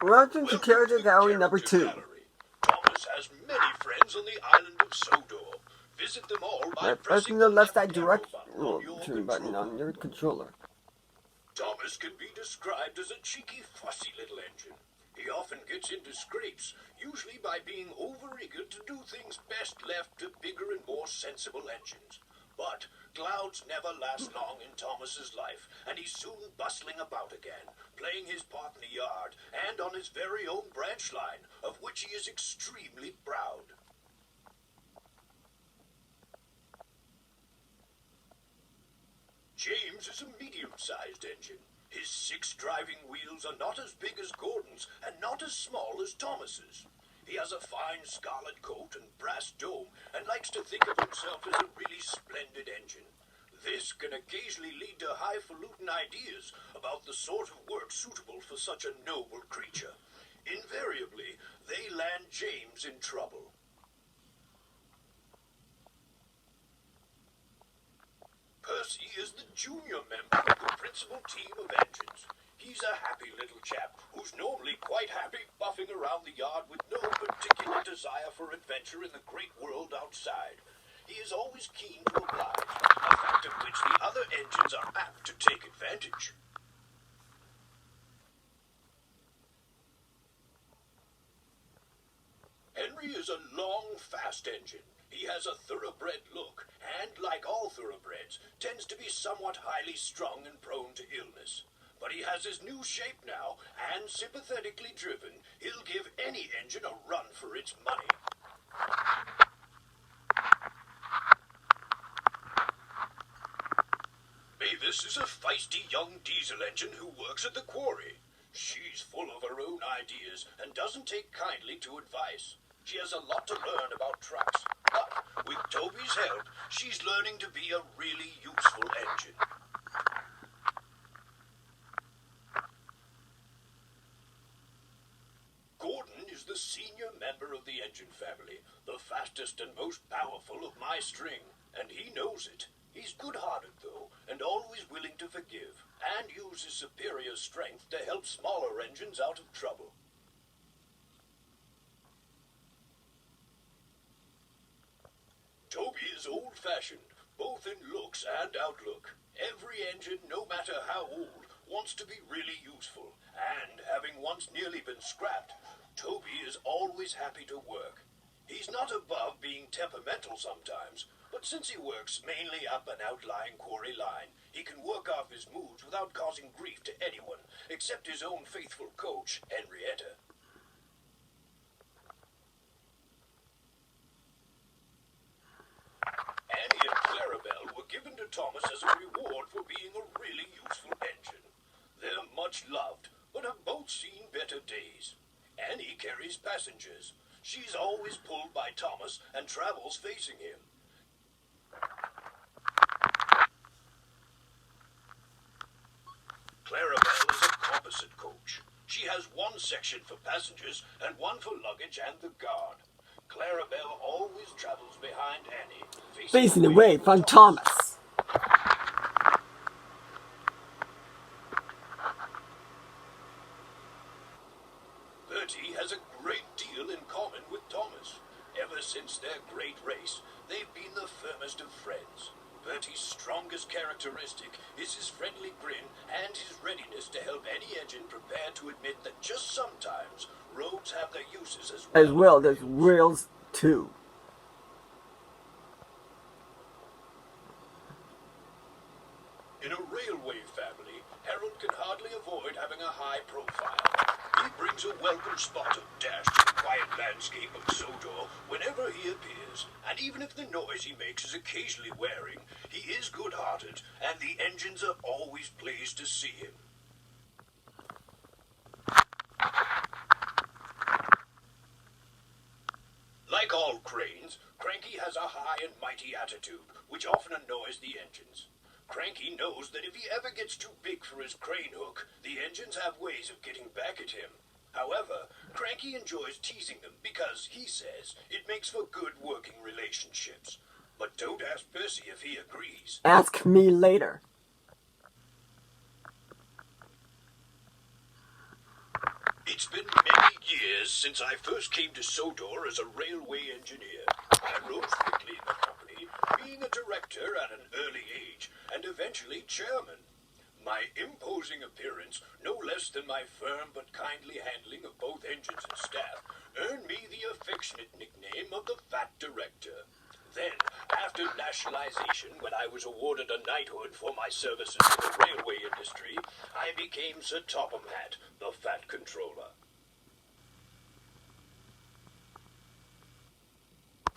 Welcome to Character Gallery number 2. Thomas has many friends on the island of Sodor. Visit them all by pressing the left side direction button on your controller. Thomas can be described as a cheeky, fussy little engine. He often gets into scrapes, usually by being over-eager to do things best left to bigger and more sensible engines. But clouds never last long in Thomas's life, and he's soon bustling about again, playing his part in the yard and on his very own branch line, of which he is extremely proud. James is a medium-sized engine. His 6 driving wheels are not as big as Gordon's and not as small as Thomas's. He has a fine scarlet coat and brass dome and likes to think of himself as a really splendid engine. This can occasionally lead to highfalutin ideas about the sort of work suitable for such a noble creature. Invariably, they land James in trouble. Percy is the junior member of the principal team of engines. He's a happy little chap who's normally quite happy buffing around the yard with no particular desire for adventure in the great world outside. He is always keen to oblige, a fact of which the other engines are apt to take advantage. Henry is a long, fast engine. He has a thoroughbred look, and, like all thoroughbreds, tends to be somewhat highly strung and prone to illness. But he has his new shape now, and sympathetically driven, he'll give any engine a run for its money. Mavis is a feisty young diesel engine who works at the quarry. She's full of her own ideas and doesn't take kindly to advice. She has a lot to learn about trucks, but with Toby's help, she's learning to be a really useful engine. Gordon is the senior member of the engine family, the fastest and most powerful of my string, and he knows it. He's good-hearted, though, and always willing to forgive, and use his superior strength to help smaller engines out of trouble. Toby is old-fashioned, both in looks and outlook. Every engine, no matter how old, wants to be really useful, and having once nearly been scrapped, Toby is always happy to work. He's not above being temperamental sometimes, but since he works mainly up an outlying quarry line, he can work off his moods without causing grief to anyone, except his own faithful coach, Henrietta. Annie and Clarabelle were given to Thomas as a reward for being a really useful engine. They're much loved, but have both seen better days. Annie carries passengers. She's always pulled by Thomas and travels facing him. Clarabelle is a composite coach. She has one section for passengers and one for luggage and the guard. Clarabelle always travels behind Annie, Facing away from Thomas. Bertie has a great deal in common with Thomas. Ever since their great race, they've been the firmest of friends. Bertie's strongest characteristic is his friendly grin and his readiness to help any engine prepared to admit that just sometimes roads have their uses as well as rails too. In a railway family, Harold can hardly avoid having a high profile. He brings a welcome spot of dash to the quiet landscape of Sodor whenever he appears, and even if the noise he makes is occasionally wearing, he is good-hearted, and the engines are always pleased to see him. Like all cranes, Cranky has a high and mighty attitude, which often annoys the engines. Cranky knows that if he ever gets too big for his crane hook, the engines have ways of getting back at him. However, Cranky enjoys teasing them because, he says, it makes for good working relationships. But don't ask Percy if he agrees. Ask me later. It's It's been many years since I first came to Sodor as a railway engineer. I rose quickly in the company, being a director at an early age, and eventually chairman. My imposing appearance, no less than my firm but kindly handling of both engines and staff, earned me the affectionate nickname of the Fat Director. Then, after nationalization, when I was awarded a knighthood for my services to the railway industry, I became Sir Topham Hatt, the Fat Controller.